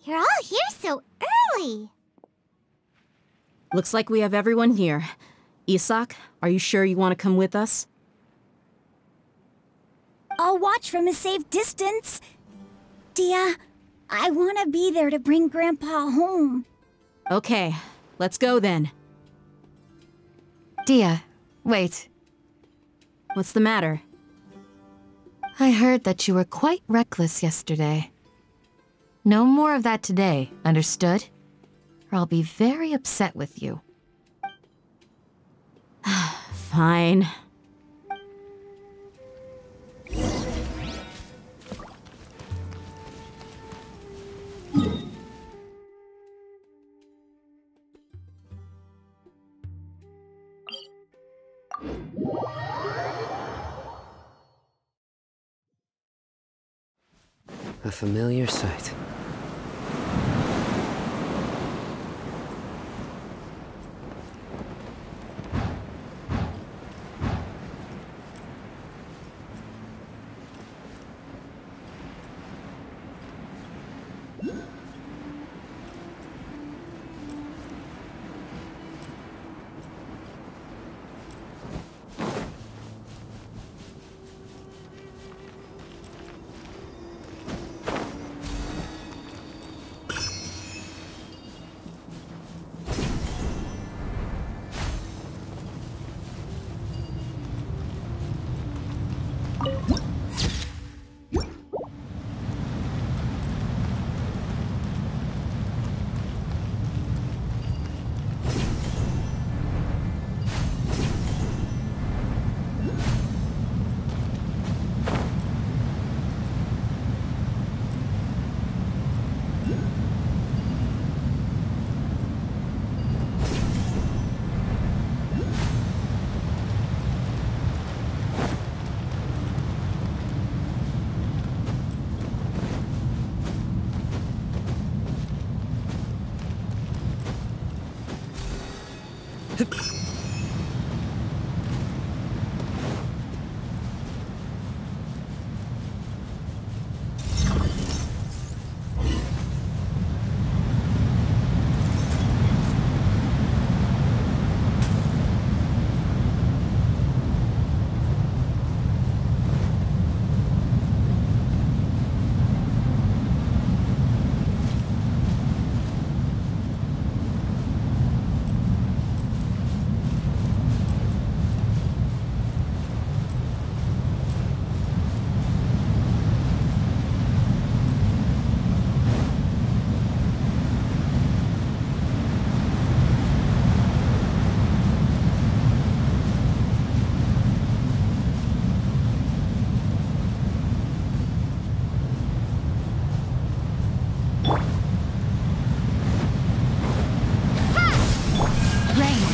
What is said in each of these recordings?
You're all here so early. Looks like we have everyone here. Isak, are you sure you want to come with us? I'll watch from a safe distance. Dia, I want to be there to bring Grandpa home. Okay, let's go then. Dia, wait. What's the matter? I heard that you were quite reckless yesterday. No more of that today, understood? Or I'll be very upset with you. Fine. A familiar sight.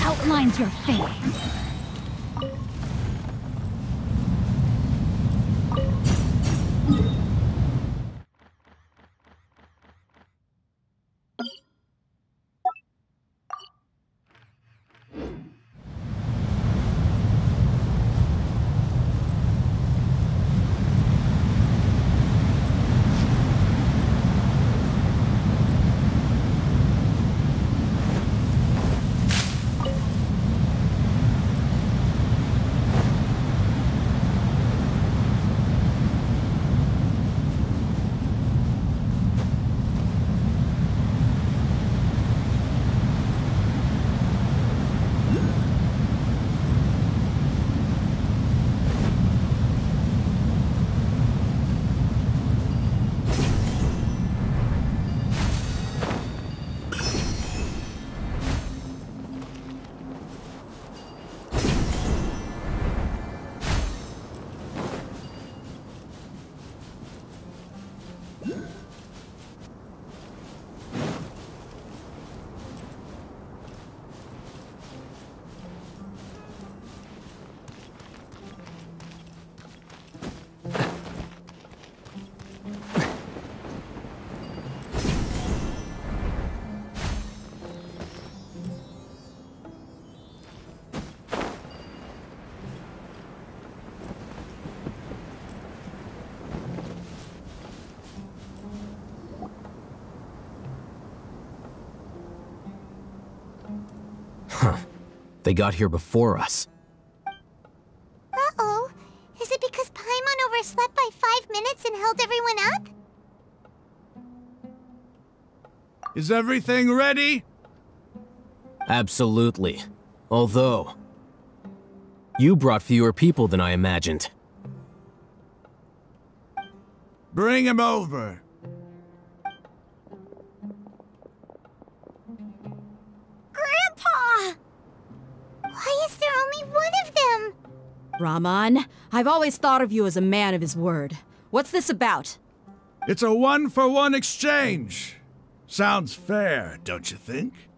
Outlines your fate. They got here before us. Uh-oh. Is it because Paimon overslept by 5 minutes and held everyone up? Is everything ready? Absolutely. Although, you brought fewer people than I imagined. Bring him over. Grandpa! Why is there only one of them? Rahman, I've always thought of you as a man of his word. What's this about? It's a 1-for-1 exchange. Sounds fair, don't you think?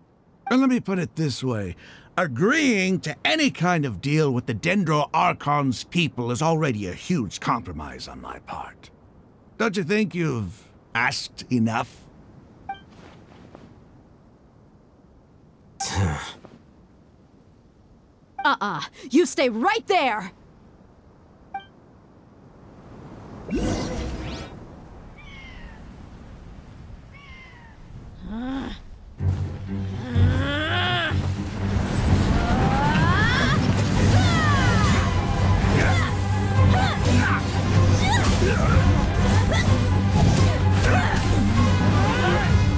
And let me put it this way. Agreeing to any kind of deal with the Dendro Archon's people is already a huge compromise on my part. Don't you think you've asked enough? You stay right there!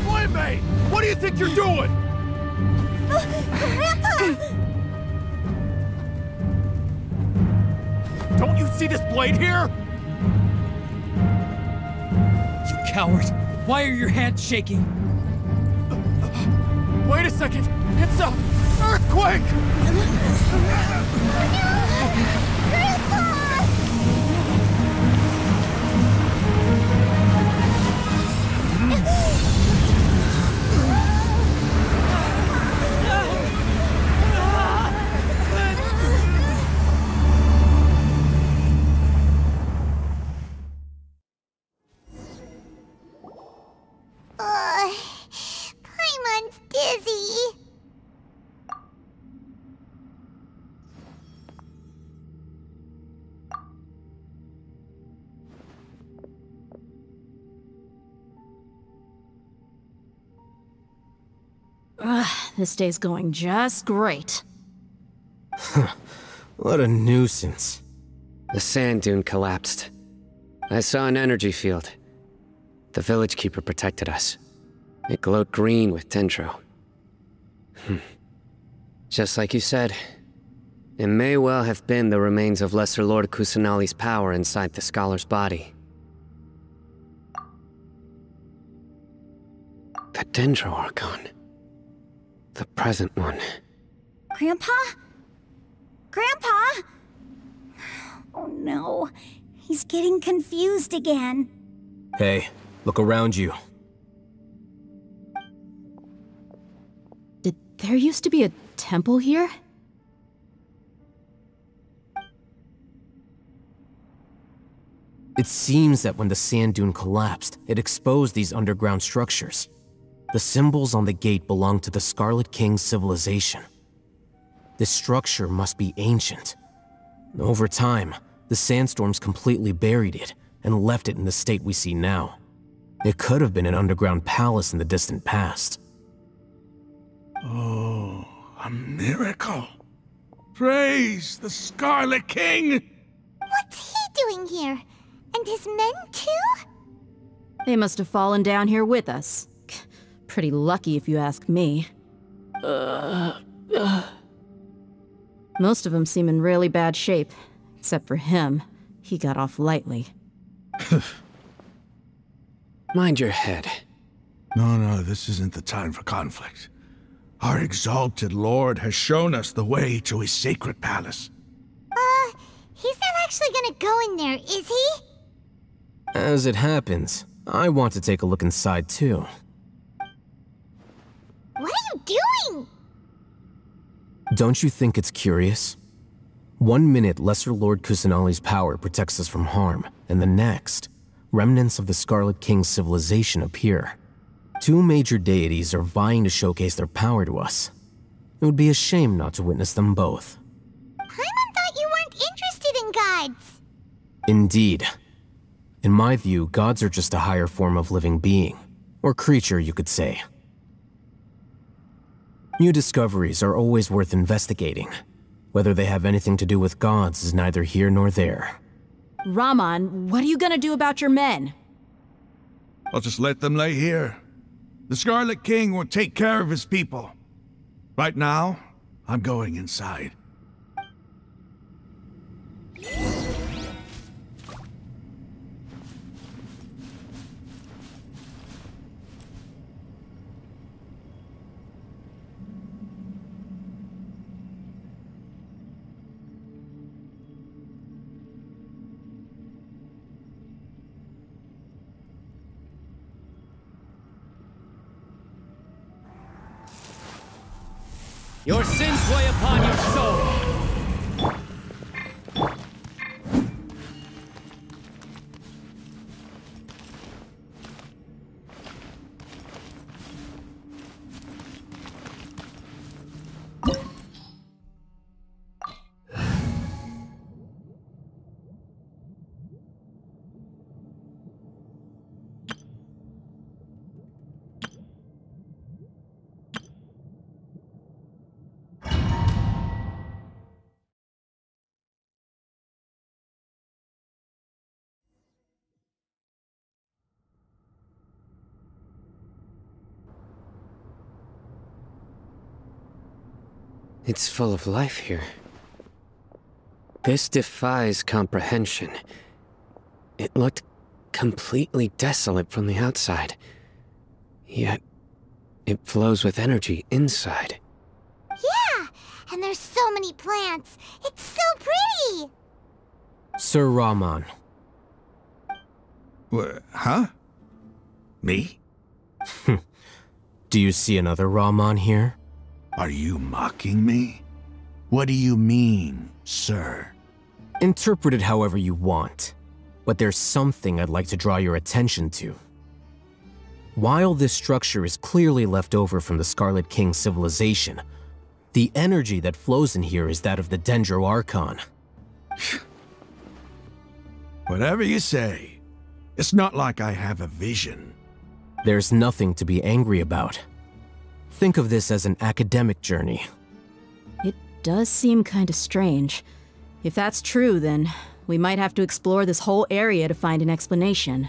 Boy, what do you think you're doing? Grandpa! Don't you see this blade here? You coward! Why are your hands shaking? Wait a second! It's a earthquake! Paimon's dizzy. This day's going just great. What a nuisance. The sand dune collapsed. I saw an energy field. The village keeper protected us. It glowed green with dendro. Just like you said, it may well have been the remains of Lesser Lord Kusanali's power inside the scholar's body. The Dendro Archon. The present one. Grandpa? Grandpa? Oh no, he's getting confused again. Hey, look around you. Did there used to be a temple here? It seems that when the sand dune collapsed, it exposed these underground structures. The symbols on the gate belong to the Scarlet King's civilization. This structure must be ancient. Over time, the sandstorms completely buried it and left it in the state we see now. It could have been an underground palace in the distant past. Oh, a miracle. Praise the Scarlet King! What's he doing here? And his men too? They must have fallen down here with us. Pretty lucky if you ask me. Most of them seem in really bad shape. Except for him. He got off lightly. Mind your head. No, this isn't the time for conflict. Our exalted lord has shown us the way to his sacred palace. He's not actually gonna go in there, is he? As it happens, I want to take a look inside too. What are you doing? Don't you think it's curious? 1 minute, Lesser Lord Kusanali's power protects us from harm, and the next, remnants of the Scarlet King's civilization appear. 2 major deities are vying to showcase their power to us. It would be a shame not to witness them both. Paimon thought you weren't interested in gods. Indeed. In my view, gods are just a higher form of living being. Or creature, you could say. New discoveries are always worth investigating. Whether they have anything to do with gods is neither here nor there. Rahman, what are you gonna do about your men? I'll just let them lay here. The Scarlet King will take care of his people. Right now, I'm going inside. Your sins weigh upon your soul. It's full of life here. This defies comprehension. It looked completely desolate from the outside. Yet, it flows with energy inside. Yeah! And there's so many plants. It's so pretty! Sir Rahman. Huh? Me? Do you see another Rahman here? Are you mocking me? What do you mean, sir? Interpret it however you want, but there's something I'd like to draw your attention to. While this structure is clearly left over from the Scarlet King civilization, the energy that flows in here is that of the Dendro Archon. Whatever you say. It's not like I have a vision. There's nothing to be angry about. Think of this as an academic journey. It does seem kinda strange. If that's true, then we might have to explore this whole area to find an explanation.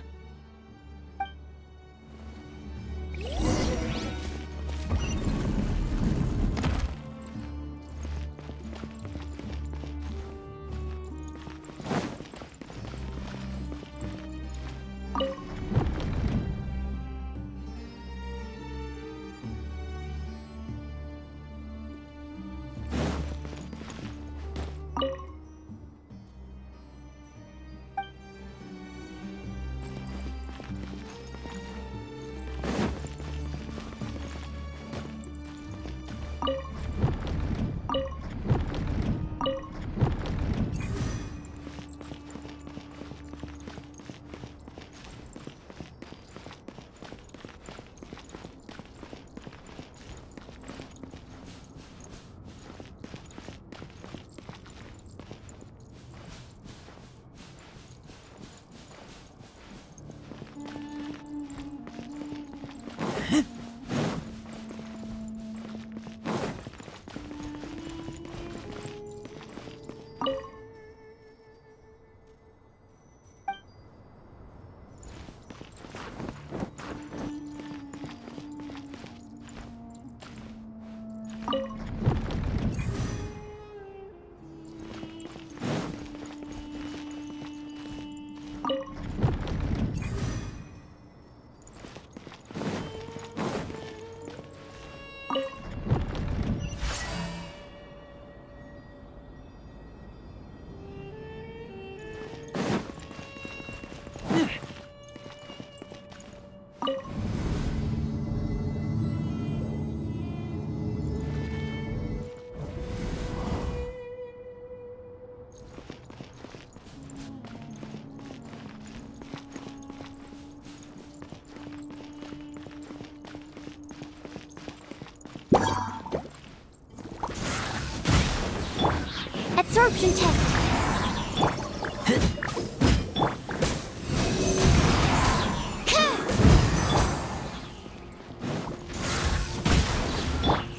Absorption test.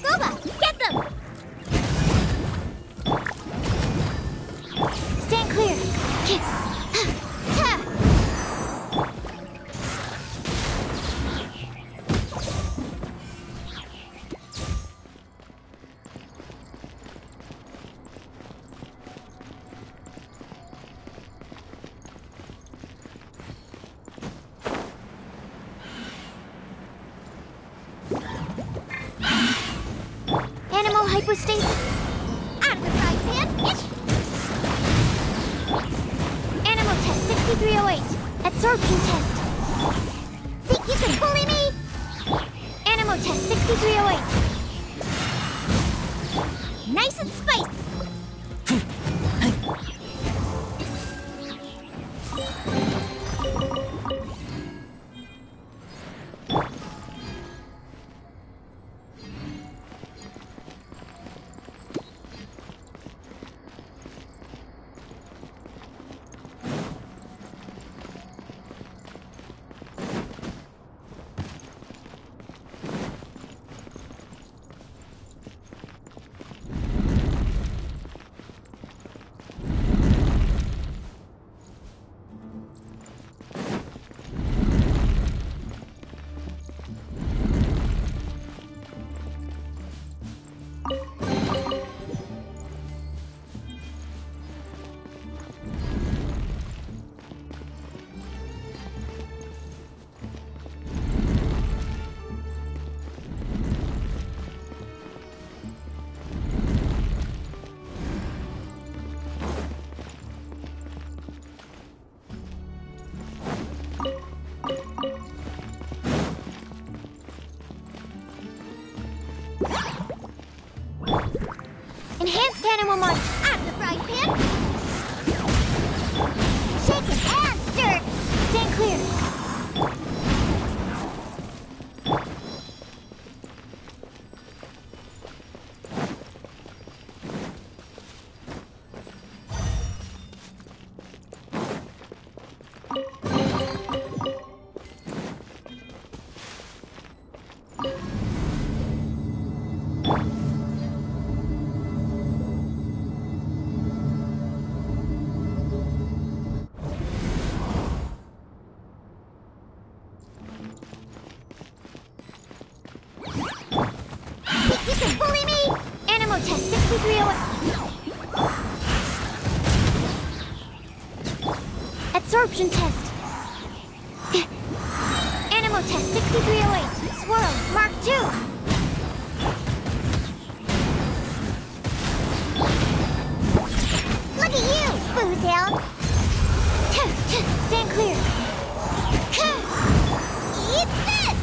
Goba, Hypostasis. Out of the frying pan. Animal test 6308. Absorption test. Think you can bully me? Animal test 6308. Nice and spicy. Enhanced animal mark out of the frying pan. Shake it and stir. Stand clear. You can bully me! Animal test 6308. Absorption test. Animal test 6308. Swirl, mark 2. Look at you, booze-hound. Stand clear. Eat this!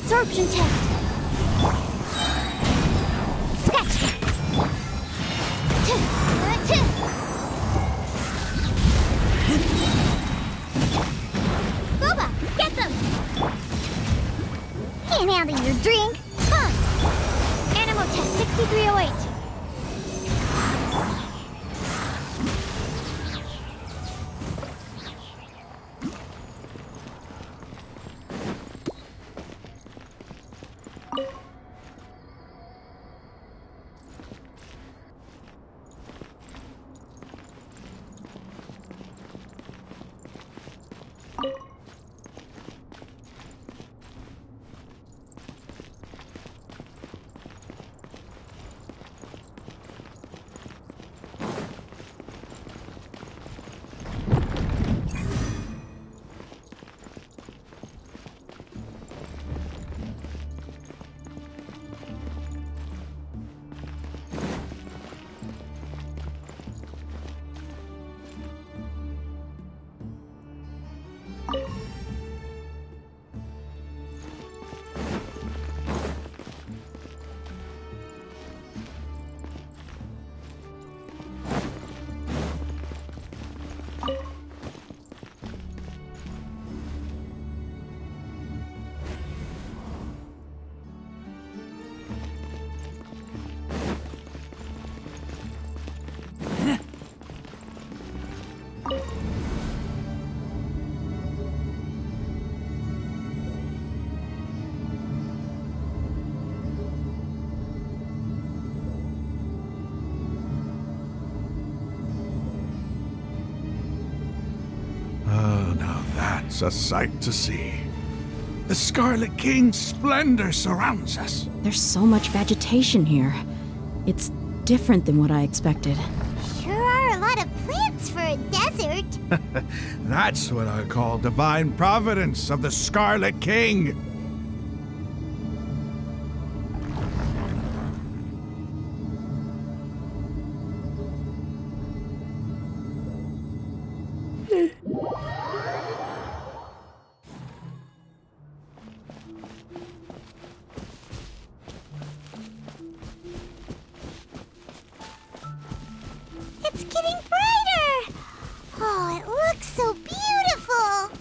absorption test. Scratch. Boba, get them. Can't handle your drink. Fine. Animal test 6308. It's a sight to see. The Scarlet King's splendor surrounds us. There's so much vegetation here. It's different than what I expected. Sure are a lot of plants for a desert. That's what I call divine providence of the Scarlet King. It's getting brighter! Oh, it looks so beautiful!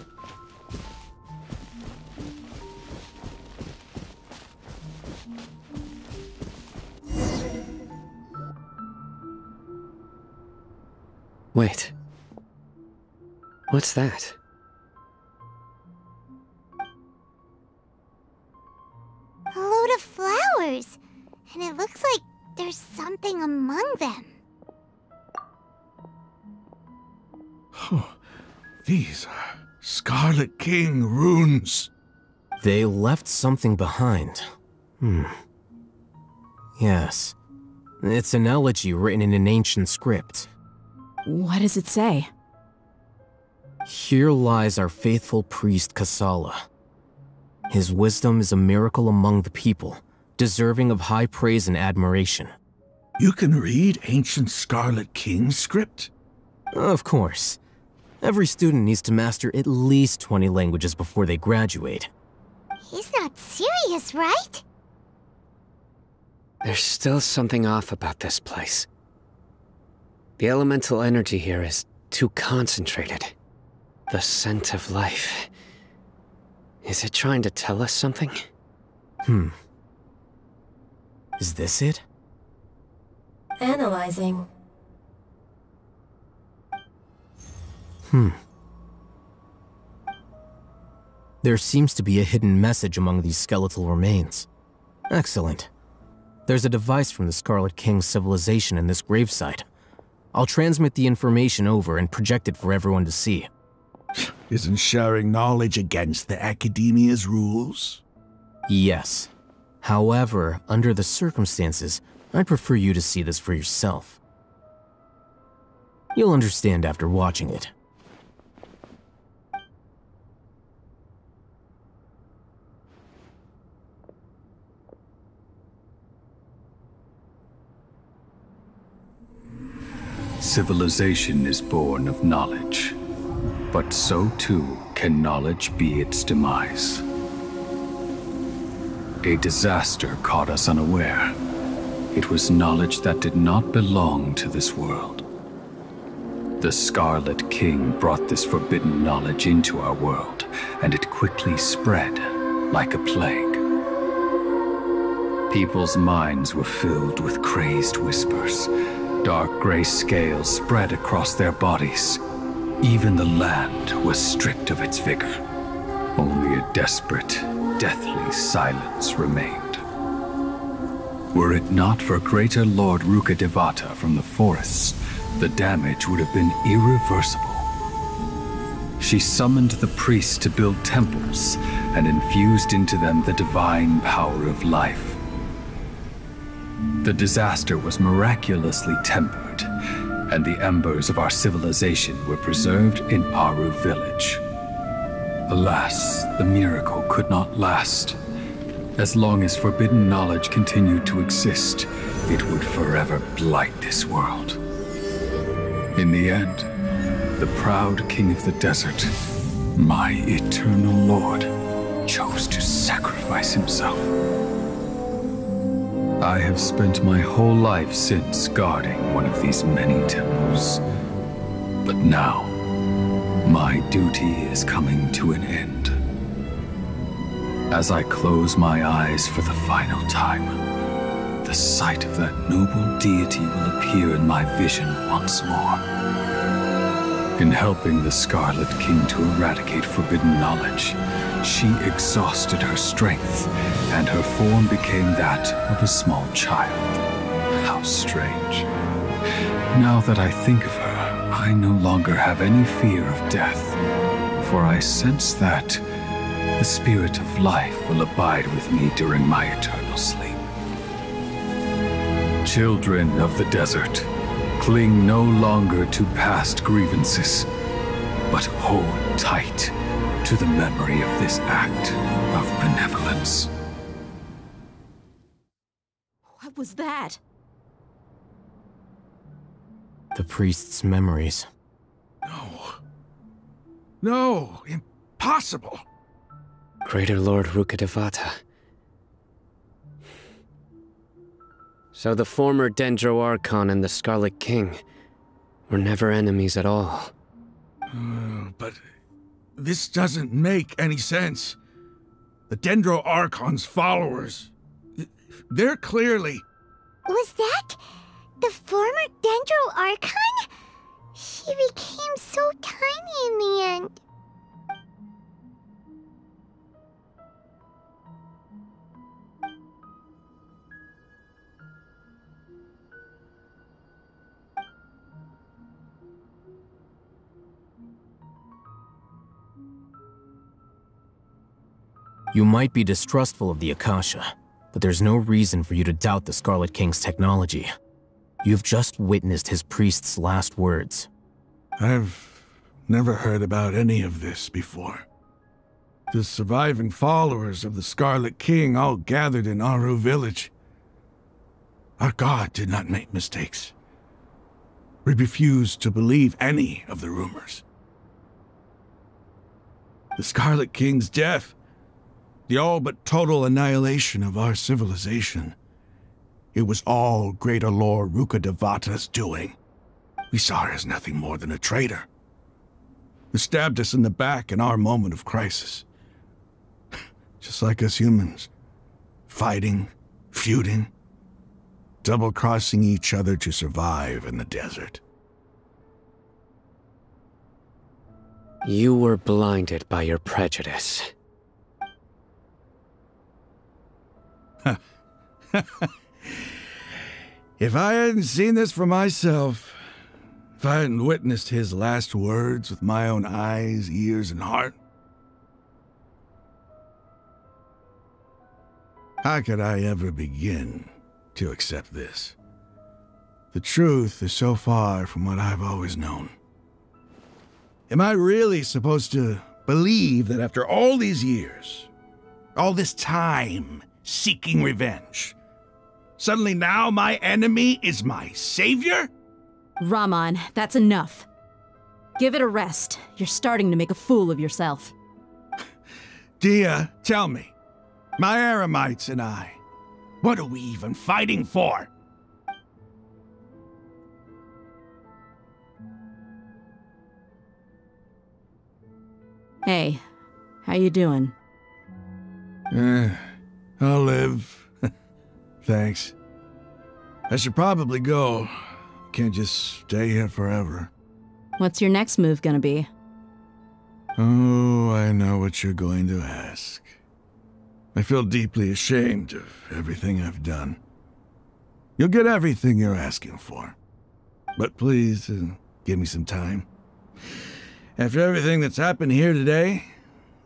Wait. What's that? A load of flowers. And it looks like there's something among them. These are Scarlet King runes. They left something behind. Yes. It's an elegy written in an ancient script. What does it say? Here lies our faithful priest Kasala. His wisdom is a miracle among the people, deserving of high praise and admiration. You can read ancient Scarlet King script? Of course. Every student needs to master at least 20 languages before they graduate. He's not serious, right? There's still something off about this place. The elemental energy here is too concentrated. The scent of life. Is it trying to tell us something? Is this it? Analyzing. There seems to be a hidden message among these skeletal remains. Excellent. There's a device from the Scarlet King's civilization in this gravesite. I'll transmit the information over and project it for everyone to see. Isn't sharing knowledge against the Academia's rules? Yes. However, under the circumstances, I'd prefer you to see this for yourself. You'll understand after watching it. Civilization is born of knowledge, but so too can knowledge be its demise. A disaster caught us unaware. It was knowledge that did not belong to this world. The Scarlet King brought this forbidden knowledge into our world, and it quickly spread like a plague. People's minds were filled with crazed whispers. Dark gray scales spread across their bodies. Even the land was stripped of its vigor. Only a desperate, deathly silence remained. Were it not for greater Lord Rukkhadevata from the forests, the damage would have been irreversible. She summoned the priests to build temples and infused into them the divine power of life. The disaster was miraculously tempered, and the embers of our civilization were preserved in Aru village. Alas, the miracle could not last. As long as forbidden knowledge continued to exist, it would forever blight this world. In the end, the proud king of the desert, my eternal lord, chose to sacrifice himself. I have spent my whole life since guarding one of these many temples. But now, my duty is coming to an end. As I close my eyes for the final time, the sight of that noble deity will appear in my vision once more. In helping the Scarlet King to eradicate forbidden knowledge, she exhausted her strength, and her form became that of a small child. How strange. Now that I think of her, I no longer have any fear of death, for I sense that the spirit of life will abide with me during my eternal sleep. Children of the desert, cling no longer to past grievances, but hold tight to the memory of this act of benevolence. What was that? The priest's memories. No. No, impossible. Greater Lord Rukkhadevata. So the former Dendro Archon and the Scarlet King were never enemies at all. But this doesn't make any sense. The Dendro Archon's followers, they're clearly... Was that the former Dendro Archon? She became so tiny in the end. You might be distrustful of the Akasha, but there's no reason for you to doubt the Scarlet King's technology. You've just witnessed his priest's last words. I've never heard about any of this before. The surviving followers of the Scarlet King all gathered in Aru village. Our god did not make mistakes. We refused to believe any of the rumors. The Scarlet King's death, the all but total annihilation of our civilization. It was all Greater Lord Rukkhadevata's doing. We saw her as nothing more than a traitor, who stabbed us in the back in our moment of crisis. Just like us humans, fighting, feuding, double-crossing each other to survive in the desert. You were blinded by your prejudice. If I hadn't seen this for myself, if I hadn't witnessed his last words with my own eyes, ears, and heart, how could I ever begin to accept this? The truth is so far from what I've always known. Am I really supposed to believe that after all these years, all this time seeking revenge, suddenly now my enemy is my savior? Raman, that's enough. Give it a rest. You're starting to make a fool of yourself. Dia, tell me, My Eremites and I. What are we even fighting for? Hey, how you doing? I'll live. Thanks. I should probably go. Can't just stay here forever. What's your next move gonna be? Oh, I know what you're going to ask. I feel deeply ashamed of everything I've done. You'll get everything you're asking for. But please, give me some time. After everything that's happened here today,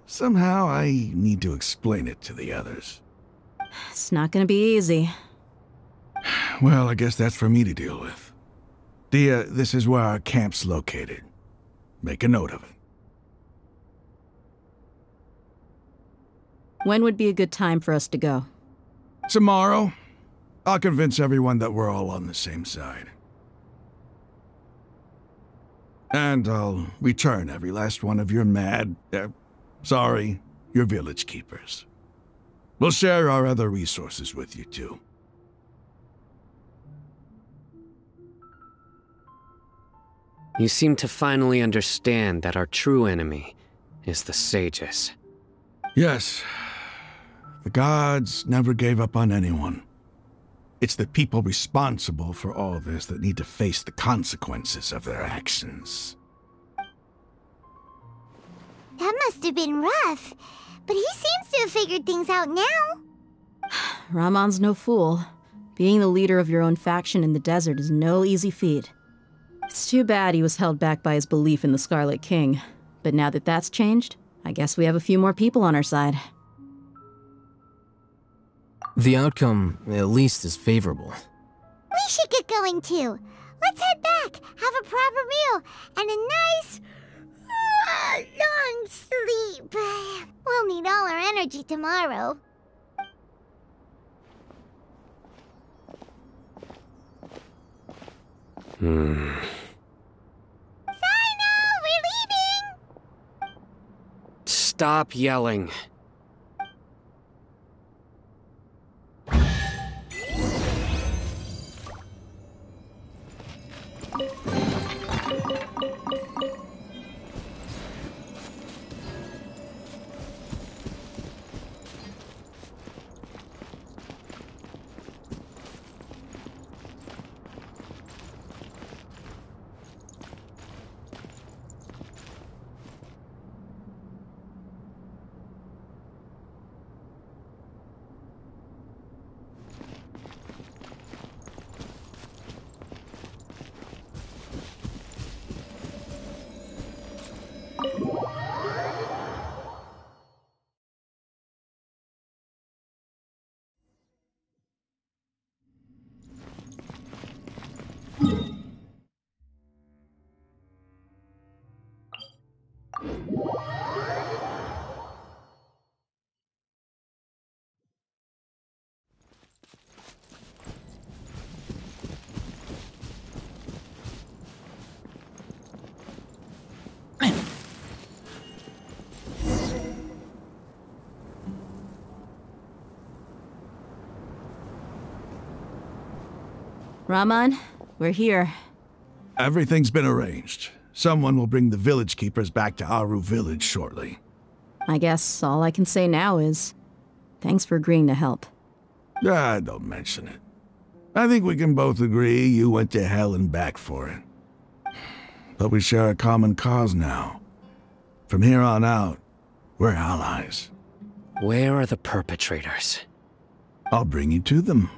somehow I need to explain it to the others. It's not gonna be easy. Well, I guess that's for me to deal with. Dia, this is where our camp's located. Make a note of it. When would be a good time for us to go? Tomorrow, I'll convince everyone that we're all on the same side. And I'll return every last one of your your village keepers. We'll share our other resources with you too. You seem to finally understand that our true enemy is the sages. Yes. The gods never gave up on anyone. It's the people responsible for all this that need to face the consequences of their actions. That must have been rough, but he seems to have figured things out now. Ramon's no fool. Being the leader of your own faction in the desert is no easy feat. It's too bad he was held back by his belief in the Scarlet King. But now that that's changed, I guess we have a few more people on our side. The outcome, at least, is favorable. We should get going too. Let's head back, have a proper meal, and a nice, long sleep. We'll need all our energy tomorrow. Sino, we're leaving! Stop yelling. Ramon, we're here. Everything's been arranged. Someone will bring the village keepers back to Aru village shortly. I guess all I can say now is, thanks for agreeing to help. Don't mention it. I think we can both agree you went to hell and back for it. But we share a common cause now. From here on out, we're allies. Where are the perpetrators? I'll bring you to them.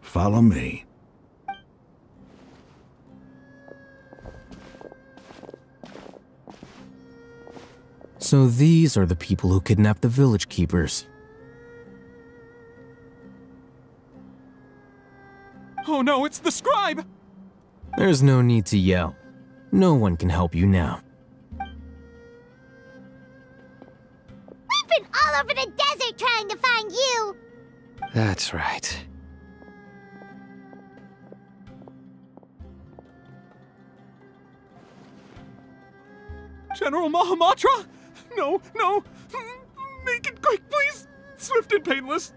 Follow me. So these are the people who kidnapped the village keepers. Oh no, it's the scribe! There's no need to yell. No one can help you now. We've been all over the desert trying to find you! That's right. General Mahamatra? No, no! Make it quick, please! Swift and painless.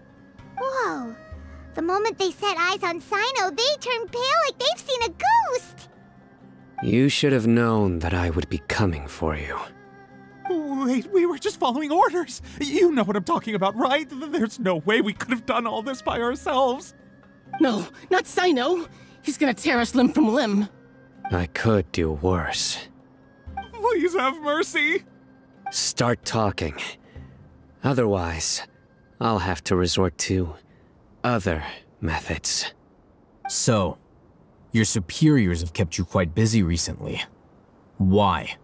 Whoa. The moment they set eyes on Sino, they turn pale like they've seen a ghost. You should have known that I would be coming for you. Wait, we were just following orders. You know what I'm talking about, right? There's no way we could have done all this by ourselves. No, not Sino. He's gonna tear us limb from limb. I could do worse. Please have mercy. Start talking. Otherwise, I'll have to resort to other methods. So, your superiors have kept you quite busy recently. Why?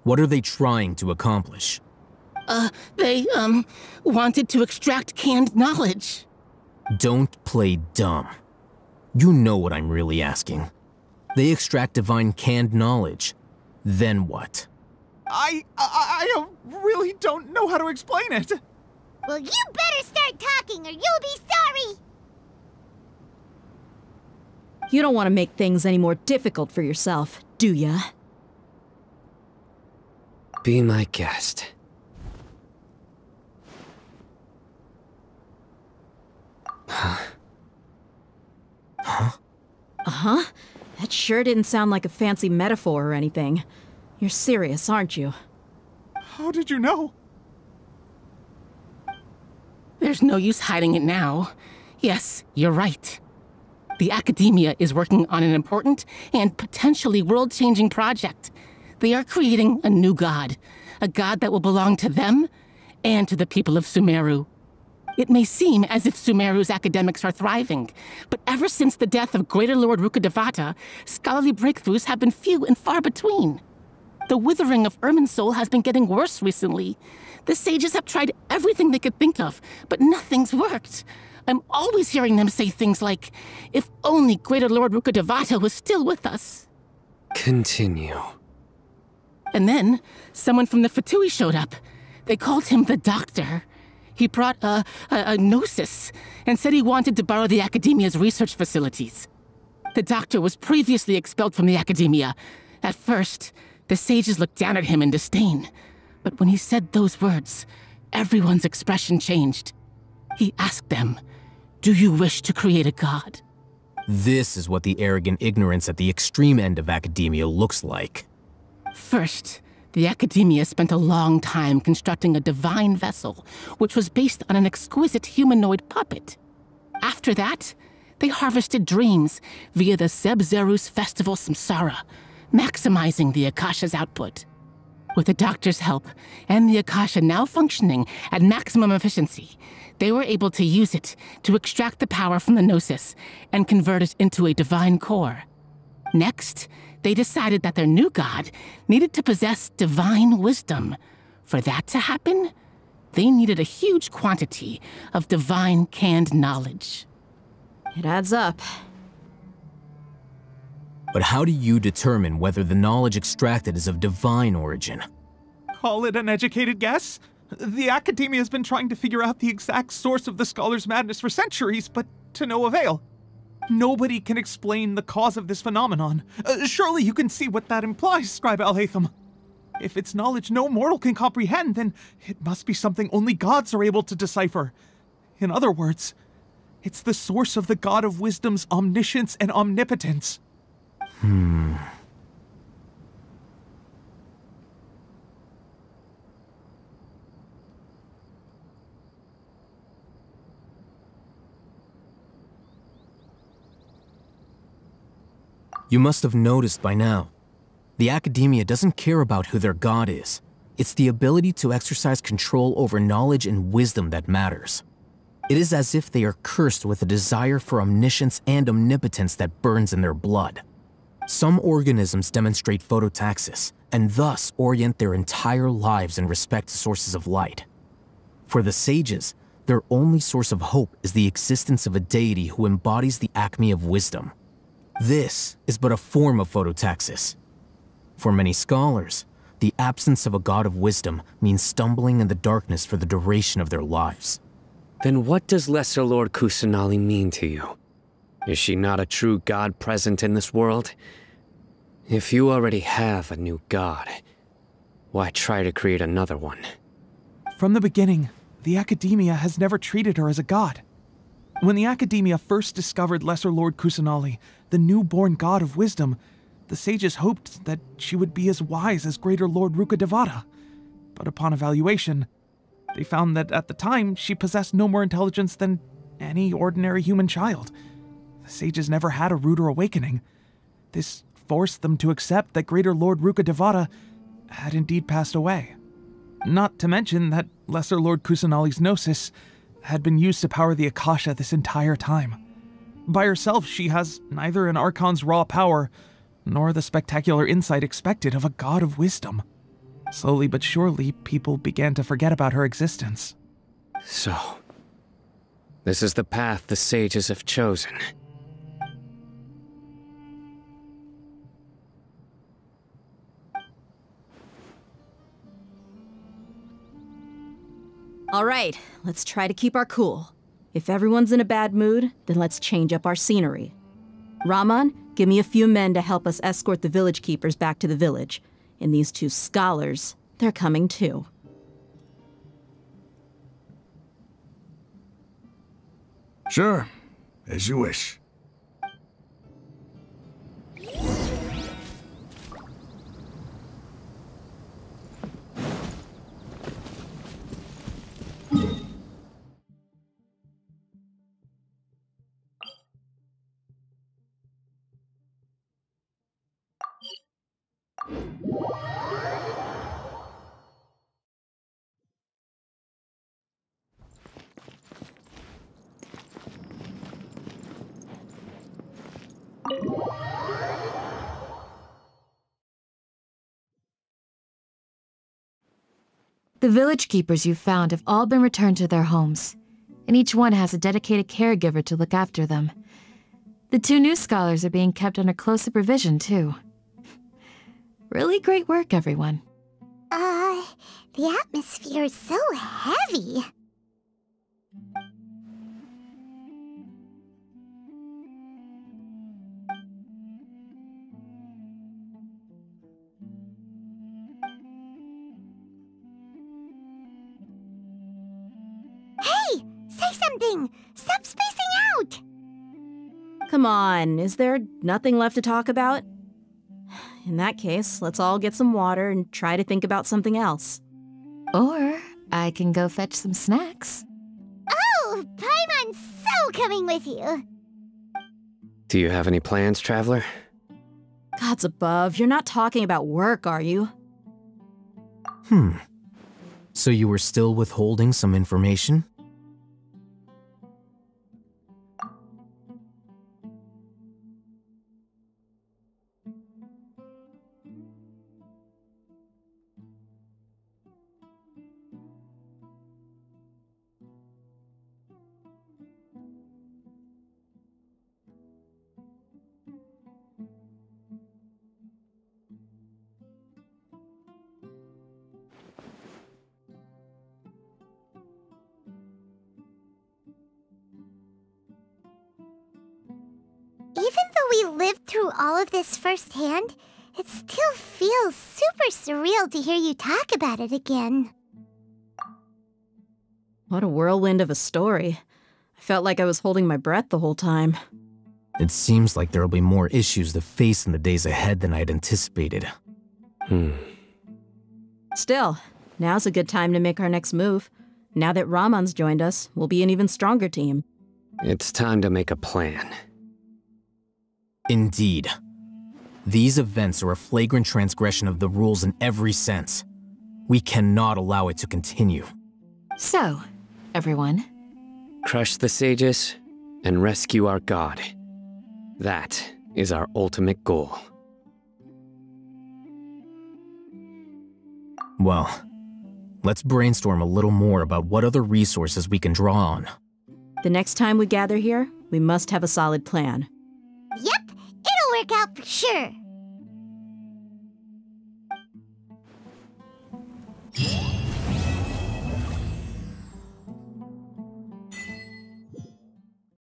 What are they trying to accomplish? They wanted to extract canned knowledge. Don't play dumb. You know what I'm really asking. They extract divine canned knowledge. Then what? I really don't know how to explain it. Well, you better start talking or you'll be sorry. You don't want to make things any more difficult for yourself, do ya? Be my guest. Huh? Uh-huh. That sure didn't sound like a fancy metaphor or anything. You're serious, aren't you? How did you know? There's no use hiding it now. Yes, you're right. The academia is working on an important and potentially world-changing project. They are creating a new god. A god that will belong to them and to the people of Sumeru. It may seem as if Sumeru's academics are thriving, but ever since the death of Greater Lord Rukkhadevata, scholarly breakthroughs have been few and far between. The withering of Irminsul has been getting worse recently. The sages have tried everything they could think of, but nothing's worked. I'm always hearing them say things like, if only Greater Lord Rukkhadevata was still with us. Continue. And then, someone from the Fatui showed up. They called him the Doctor. He brought a gnosis and said he wanted to borrow the Academia's research facilities. The Doctor was previously expelled from the Academia. At first, the sages looked down at him in disdain. But when he said those words, everyone's expression changed. He asked them, "Do you wish to create a god?" This is what the arrogant ignorance at the extreme end of academia looks like. First, the Academia spent a long time constructing a divine vessel, which was based on an exquisite humanoid puppet. After that, they harvested dreams via the Zeb-Zerus Festival Samsara, maximizing the Akasha's output. With the Doctor's help, and the Akasha now functioning at maximum efficiency, they were able to use it to extract the power from the Gnosis and convert it into a divine core. Next, they decided that their new god needed to possess divine wisdom. For that to happen, they needed a huge quantity of divine canned knowledge. It adds up. But how do you determine whether the knowledge extracted is of divine origin? Call it an educated guess? The Academia has been trying to figure out the exact source of the scholar's madness for centuries, but to no avail. Nobody can explain the cause of this phenomenon. Surely you can see what that implies, Scribe Al-Haytham. If it's knowledge no mortal can comprehend, then it must be something only gods are able to decipher. In other words, it's the source of the God of Wisdom's omniscience and omnipotence. You must have noticed by now. The Academia doesn't care about who their god is. It's the ability to exercise control over knowledge and wisdom that matters. It is as if they are cursed with a desire for omniscience and omnipotence that burns in their blood. Some organisms demonstrate phototaxis, and thus orient their entire lives in respect to sources of light. For the sages, their only source of hope is the existence of a deity who embodies the acme of wisdom. This is but a form of phototaxis. For many scholars, the absence of a god of wisdom means stumbling in the darkness for the duration of their lives. Then what does Lesser Lord Kusanali mean to you? Is she not a true god present in this world? If you already have a new god, why try to create another one? From the beginning, the Academia has never treated her as a god. When the Academia first discovered Lesser Lord Kusanali, the newborn god of wisdom, the sages hoped that she would be as wise as Greater Lord Rukkhadevata. But upon evaluation, they found that at the time she possessed no more intelligence than any ordinary human child. The sages never had a ruder awakening. This forced them to accept that Greater Lord Rukkhadevata had indeed passed away. Not to mention that Lesser Lord Kusanali's gnosis had been used to power the Akasha this entire time. By herself, she has neither an Archon's raw power, nor the spectacular insight expected of a god of wisdom. Slowly but surely, people began to forget about her existence. So, this is the path the sages have chosen. All right, let's try to keep our cool. If everyone's in a bad mood, then let's change up our scenery. Raman, give me a few men to help us escort the village keepers back to the village. And these two scholars, they're coming too. Sure, as you wish. The village keepers you've found have all been returned to their homes, and each one has a dedicated caregiver to look after them. The two new scholars are being kept under close supervision, too. Really great work, everyone. The atmosphere is so heavy. Hey! Say something! Stop spacing out! Come on, is there nothing left to talk about? In that case, let's all get some water and try to think about something else. Or I can go fetch some snacks. Oh, Paimon's so coming with you! Do you have any plans, Traveler? Gods above, you're not talking about work, are you? So you were still withholding some information? Even though we lived through all of this firsthand, it still feels super surreal to hear you talk about it again. What a whirlwind of a story. I felt like I was holding my breath the whole time. It seems like there'll be more issues to face in the days ahead than I'd anticipated. Still, now's a good time to make our next move. Now that Raman's joined us, we'll be an even stronger team. It's time to make a plan. Indeed. These events are a flagrant transgression of the rules in every sense. We cannot allow it to continue. So, everyone. Crush the sages and rescue our god. That is our ultimate goal. Well, let's brainstorm a little more about what other resources we can draw on. The next time we gather here, we must have a solid plan. Yep, it'll work out for sure.